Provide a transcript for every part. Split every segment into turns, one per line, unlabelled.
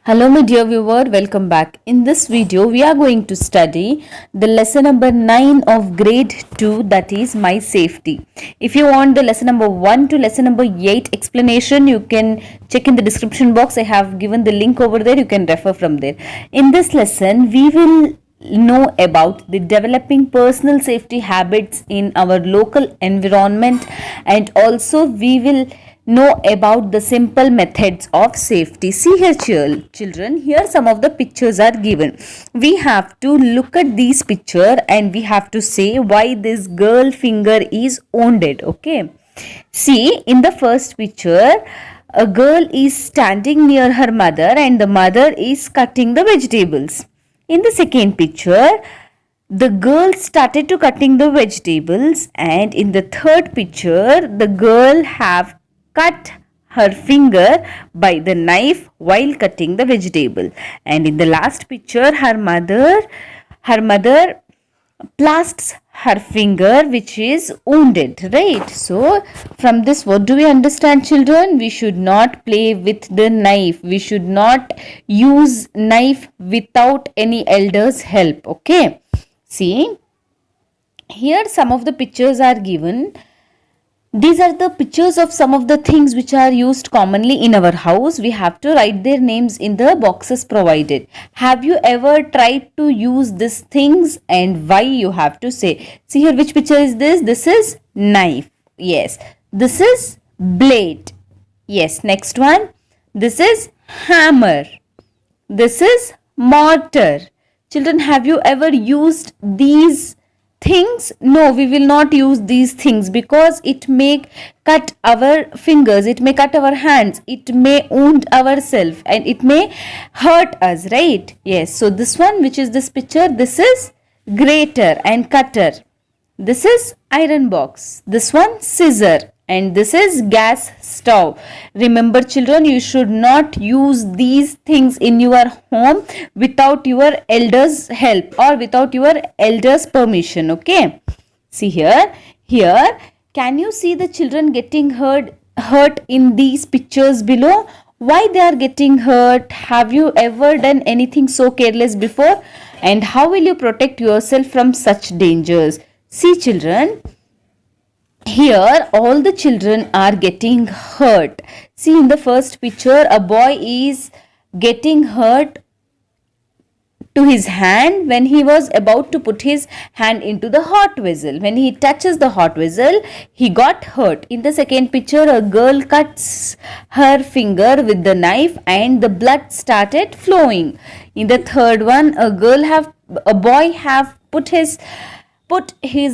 Hello my dear viewer, welcome back. In this video, we are going to study the lesson number 9 of grade 2, that is My Safety. If you want the lesson number 1 to lesson number 8 explanation, you can check in the description box. I have given the link over there, you can refer from there. In this lesson, we will know about the developing personal safety habits in our local environment, and also we will know about the simple methods of safety. See here children, here some of the pictures are given. We have to look at these picture and we have to say why this girl finger is wounded. Okay, see, in the first picture a girl is standing near her mother and the mother is cutting the vegetables. In the second picture, the girl started to cutting the vegetables, and in the third picture the girl have cut her finger by the knife while cutting the vegetable, and in the last picture her mother plasts her finger which is wounded, right? So from this, what do we understand children? We should not play with the knife, we should not use knife without any elder's help. Okay, see, here some of the pictures are given. These are the pictures of some of the things which are used commonly in our house. We have to write their names in the boxes provided. Have you ever tried to use these things and why? You have to say. See here, which picture is this? This is knife. Yes. This is blade. Yes. Next one. This is hammer. This is mortar. Children, have you ever used these things? No, we will not use these things because it may cut our fingers, it may cut our hands, it may wound ourselves and it may hurt us, right? Yes, so this one, which is this picture, this is grater and cutter. This is iron box. This one, scissor. And this is gas stove. Remember children, you should not use these things in your home without your elders' help or without your elders' permission. Okay, see here, can you see the children getting hurt in these pictures below? Why they are getting hurt? Have you ever done anything so careless before? And how will you protect yourself from such dangers? See children, here all the children are getting hurt. See, in the first picture a boy is getting hurt to his hand when he was about to put his hand into the hot vessel. When he touches the hot vessel, he got hurt. In the second picture, a girl cuts her finger with the knife and the blood started flowing. In the third one, a boy have put his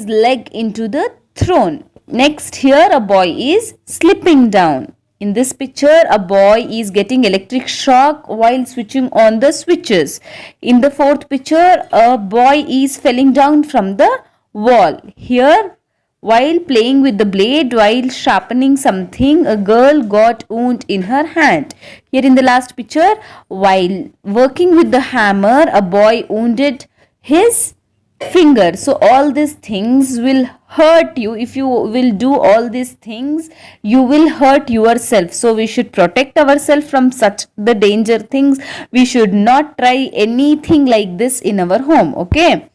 leg into the throne. Next, here a boy is slipping down. In this picture, a boy is getting electric shock while switching on the switches. In the fourth picture, a boy is falling down from the wall. Here, while playing with the blade, while sharpening something, a girl got wound in her hand. Here in the last picture, while working with the hammer, a boy wounded his finger. So all these things will hurt you. If you will do all these things, you will hurt yourself. So we should protect ourselves from such the danger things. We should not try anything like this in our home. Okay,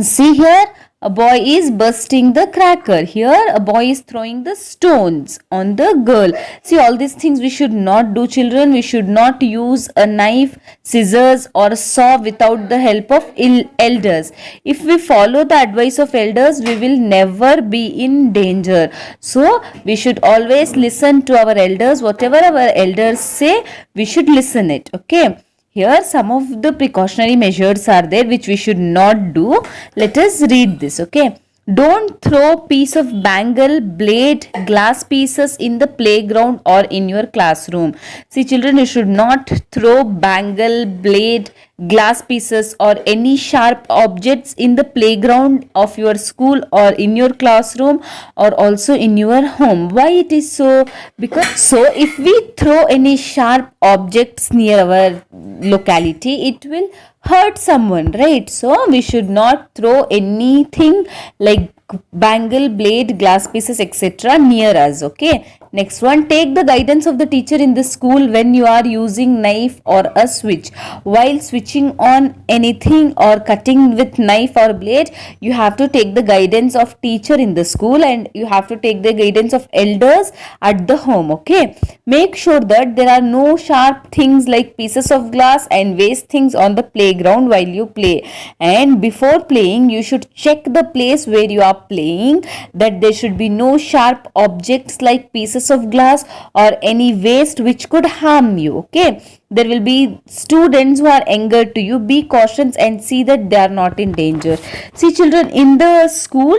see here, a boy is bursting the cracker. Here a boy is throwing the stones on the girl. See, all these things we should not do children. We should not use a knife, scissors or a saw without the help of elders. If we follow the advice of elders, we will never be in danger. So we should always listen to our elders. Whatever our elders say, we should listen it. Okay, here some of the precautionary measures are there which we should not do. Let us read this. Okay, don't throw piece of bangle, blade, glass pieces in the playground or in your classroom. See children, you should not throw bangle, blade, glass pieces or any sharp objects in the playground of your school or in your classroom or also in your home. Why it is so? Because if we throw any sharp objects near our locality, it will hurt someone, right? So we should not throw anything like bangle, blade, glass pieces, etc. near us. Okay, Next one, take the guidance of the teacher in the school when you are using knife or a switch. While switching on anything or cutting with knife or blade, you have to take the guidance of teacher in the school, and you have to take the guidance of elders at the home. Okay, make sure that there are no sharp things like pieces of glass and waste things on the playground while you play. And before playing, you should check the place where you are playing, that there should be no sharp objects like pieces of glass or any waste which could harm you. Okay, there will be students who are younger to you. Be cautious and see that they are not in danger. See children, in the school,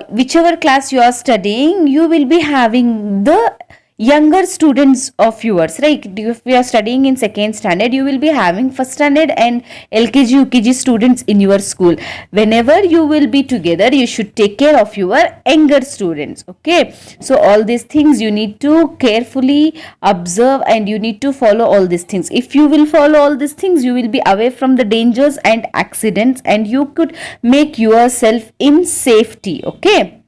whichever class you are studying, you will be having the younger students of yours, right? If we are studying in second standard, you will be having first standard and LKG UKG students in your school. Whenever you will be together, you should take care of your younger students. Okay, so all these things you need to carefully observe, and you need to follow all these things. If you will follow all these things, you will be away from the dangers and accidents, and you could make yourself in safety. Okay,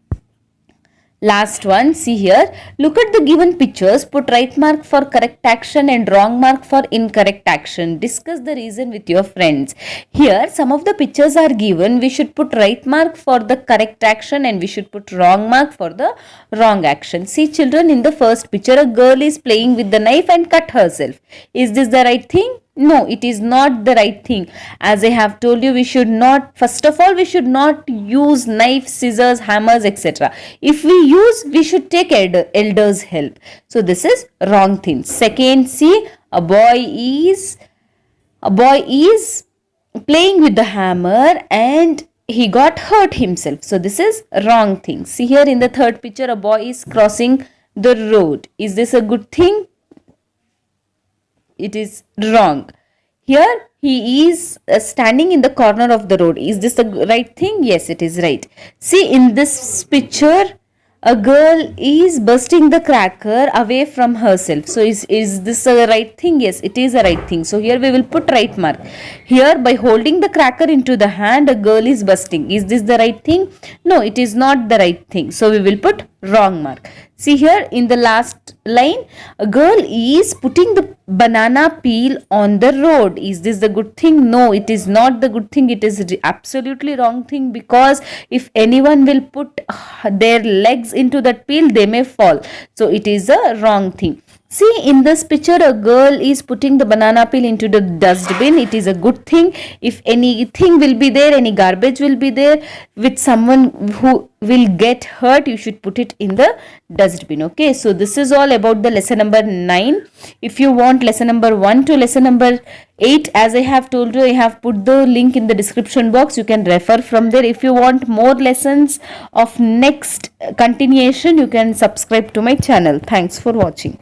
last one, see here, look at the given pictures, put right mark for correct action and wrong mark for incorrect action. Discuss the reason with your friends. Here some of the pictures are given. We should put right mark for the correct action and we should put wrong mark for the wrong action. See children, in the first picture, a girl is playing with the knife and cut herself. Is this the right thing? No, it is not the right thing. As I have told you, we should not, first of all, we should not use knife, scissors, hammers, etc. If we use, we should take elders' help. So this is wrong thing. Second, see, a boy is playing with the hammer and he got hurt himself. So this is wrong thing. See here in the third picture, a boy is crossing the road. Is this a good thing? It is wrong. Here he is standing in the corner of the road. Is this the right thing? Yes, it is right. See in this picture, a girl is bursting the cracker away from herself. So is this a right thing? Yes, it is a right thing. So here we will put right mark. Here by holding the cracker into the hand, a girl is bursting. Is this the right thing? No, it is not the right thing. So we will put wrong mark. See here in the last line, a girl is putting the banana peel on the road. Is this the good thing? No, it is not the good thing. It is absolutely wrong thing, because if anyone will put their legs into that peel, they may fall. So it is a wrong thing. See in this picture, a girl is putting the banana peel into the dustbin. It is a good thing. If anything will be there, any garbage will be there with someone who will get hurt, you should put it in the dustbin. Okay, so this is all about the lesson number 9. If you want lesson number 1 to lesson number 8, as I have told you, I have put the link in the description box. You can refer from there. If you want more lessons of next continuation, you can subscribe to my channel. Thanks for watching.